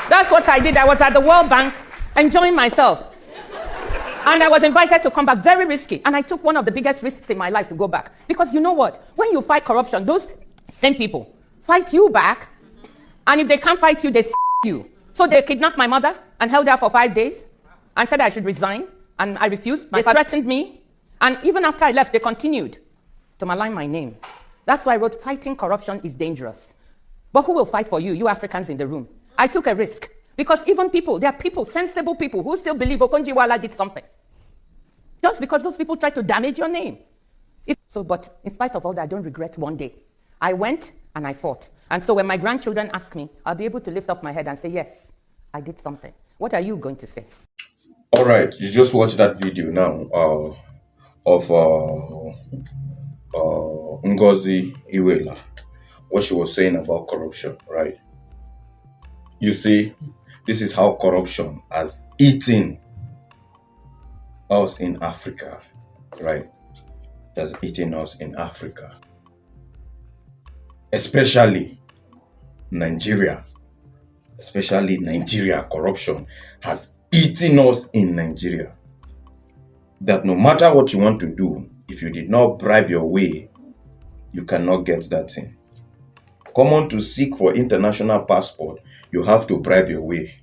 That's what I did. I was at the World Bank enjoying myself. And I was invited to come back, very risky. And I took one of the biggest risks in my life to go back. Because you know what? When you fight corruption, those same people fight you back. And if they can't fight you, they you. So they kidnapped my mother and held her for 5 days and said I should resign. And I refused. They threatened me. And even after I left, they continued to malign my name. That's why I wrote, fighting corruption is dangerous. But who will fight for you? You Africans in the room. I took a risk. Because even people, there are people, sensible people, who still believe Okonjo-Iweala did something. Just because those people tried to damage your name. But in spite of all that, I don't regret one day. I went and I fought. And so when my grandchildren ask me, I'll be able to lift up my head and say, yes, I did something. What are you going to say? All right, you just watched that video now of Ngozi Iweala, what she was saying about corruption, right? You see, this is how corruption has eaten us in Africa, right? It has eaten us in Africa. Especially Nigeria. Especially Nigeria, corruption has eaten us in Nigeria. That no matter what you want to do, if you did not bribe your way, you cannot get that thing. Come on to seek for international passport, you have to bribe your way.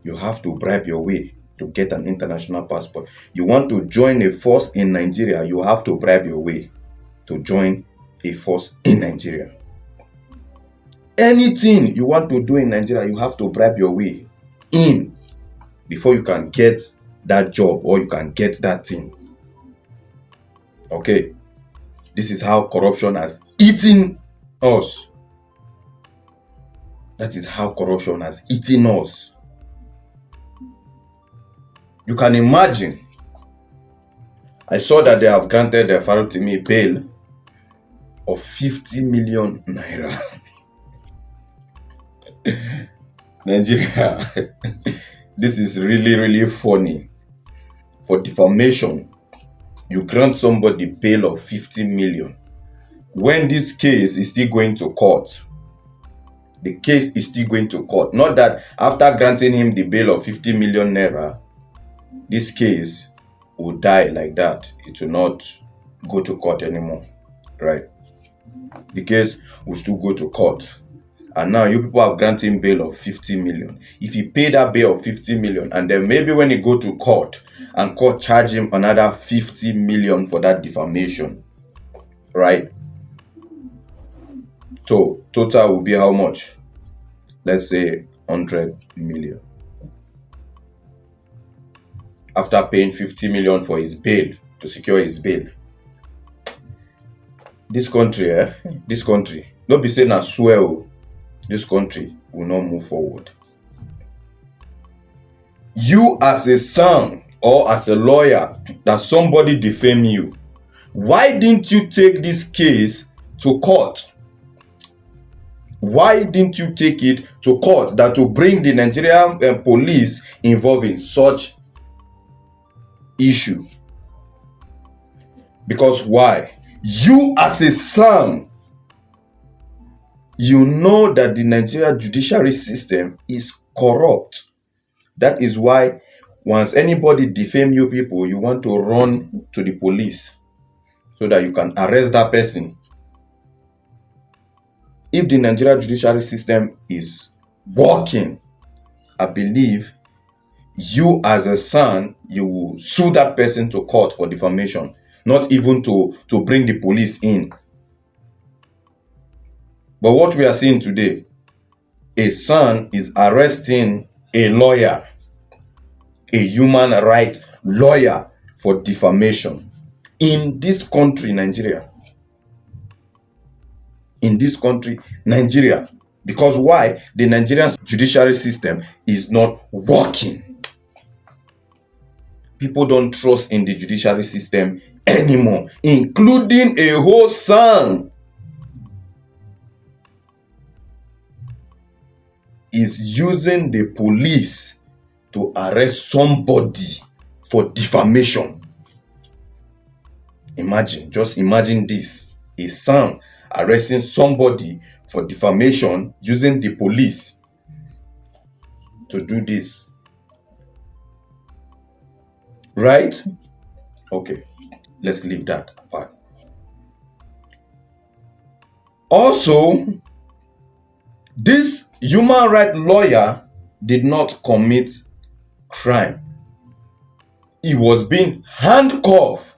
You have to bribe your way to get an international passport. You want to join a force in Nigeria, you have to bribe your way to join a force in Nigeria. Anything you want to do in Nigeria, you have to bribe your way in before you can get that job or you can get that thing. Okay, this is how corruption has eaten us. That is how corruption has eaten us. You can imagine. I saw that they have granted Farotimi bail of 50 million naira. Nigeria, this is really funny. For defamation, you grant somebody bail of 50 million. When this case is still going to court, the case is still going to court. Not that after granting him the bail of 50 million naira, this case will die like that. It will not go to court anymore, right? The case will still go to court. And now you people have granted him bail of 50 million. If he pay that bail of 50 million, and then maybe when he go to court, and court charge him another 50 million for that defamation, right? So total will be how much? Let's say 100 million. After paying 50 million for his bail, to secure his bail. This country, don't be saying I swear, this country will not move forward. You as a son or as a lawyer that somebody defame you, why didn't you take this case to court? Why didn't you take it to court that to bring the Nigerian police involved in such issue? Because why? You as a son, you know that the Nigerian judiciary system is corrupt. That is why once anybody defame you people, you want to run to the police so that you can arrest that person. If the Nigerian judiciary system is working, I believe you as a son, you will sue that person to court for defamation, not even to bring the police in. But what we are seeing today, a son is arresting a lawyer, a human rights lawyer, for defamation in this country, Nigeria. In this country, Nigeria. Because why? The Nigerian judiciary system is not working. People don't trust in the judiciary system anymore, including a whole son is using the police to arrest somebody for defamation. Just imagine this. A son arresting somebody for defamation using the police. to do this. Right? Okay, let's leave that apart. Also, this human rights lawyer did not commit crime. He was being handcuffed.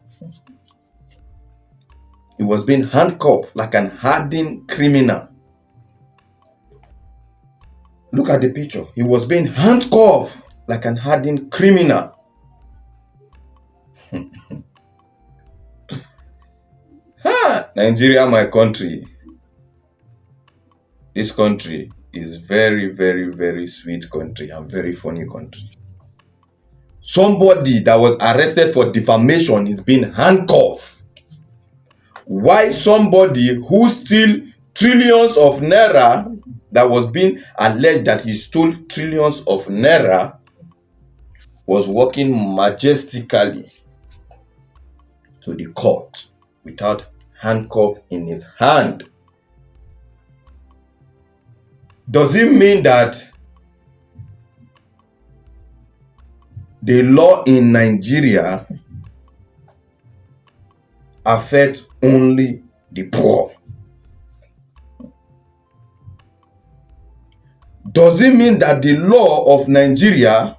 He was being handcuffed like an hardened criminal. Look at the picture. He was being handcuffed like an hardened criminal. Nigeria, my country. This country is very, very, very sweet country and very funny country. Somebody that was arrested for defamation is being handcuffed. Why somebody who stole trillions of naira, that was being alleged that he stole trillions of naira, was walking majestically to the court without handcuff in his hand? Does it mean that the law in Nigeria affects only the poor? Does it mean that the law of Nigeria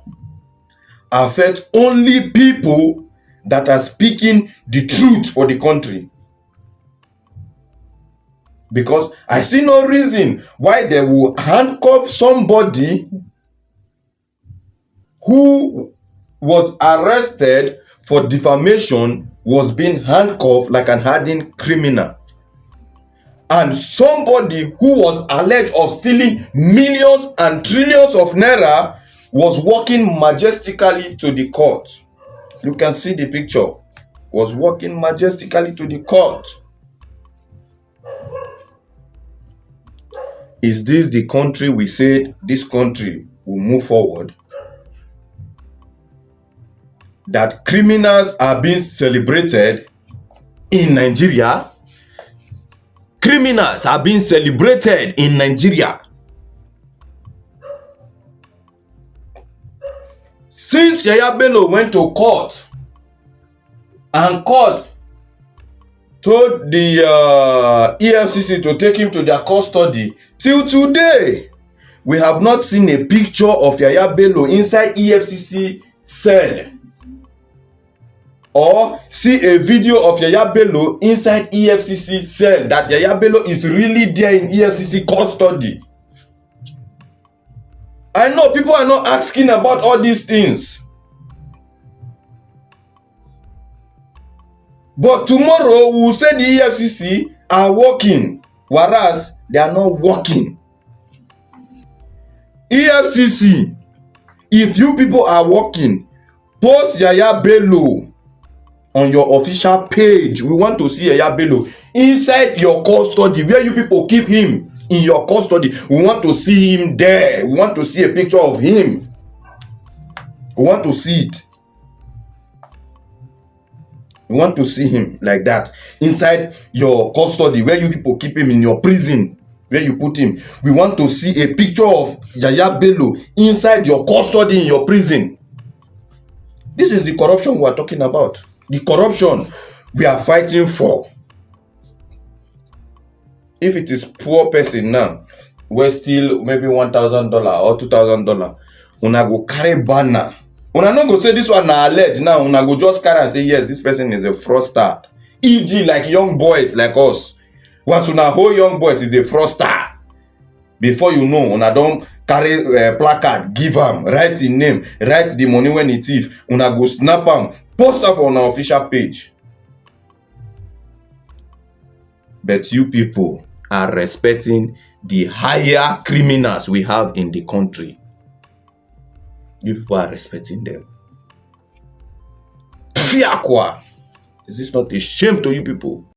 affects only people that are speaking the truth for the country? Because I see no reason why they will handcuff somebody who was arrested for defamation, was being handcuffed like an hardened criminal, and somebody who was alleged of stealing millions and trillions of naira was walking majestically to the court. You can see the picture. Was walking majestically to the court. Is this the country we said this country will move forward? That criminals are being celebrated in Nigeria? Criminals are being celebrated in Nigeria. Since Yaya Bello went to court and court told the EFCC to take him to their custody, till today, we have not seen a picture of Yaya Bello inside EFCC cell, or see a video of Yaya Bello inside EFCC cell, that Yaya Bello is really there in EFCC custody. I know people are not asking about all these things. But tomorrow we will say the EFCC are working, whereas they are not working. EFCC, if you people are working, post Yaya Bello on your official page. We want to see Yaya Bello inside your custody, where you people keep him in your custody. We want to see him there. We want to see a picture of him. We want to see it. We want to see him like that inside your custody, where you people keep him in your prison, where you put him. We want to see a picture of Yaya Bello inside your custody in your prison. This is the corruption we are talking about. The corruption we are fighting for. If it is poor person now, we're still maybe $1,000 or $2,000. Una go carry banner. Una no go say this one na alleged now. Una go just carry and say yes, this person is a fraudster. E.g. like young boys like us. Once una whole young boys is a fraudster, before you know, una don carry placard, give am, write him name, write the money when he thief. Una go snap am, post am on our official page. But you people are respecting the higher criminals we have in the country. You people are respecting them. Fiakwa. Is this not a shame to you people?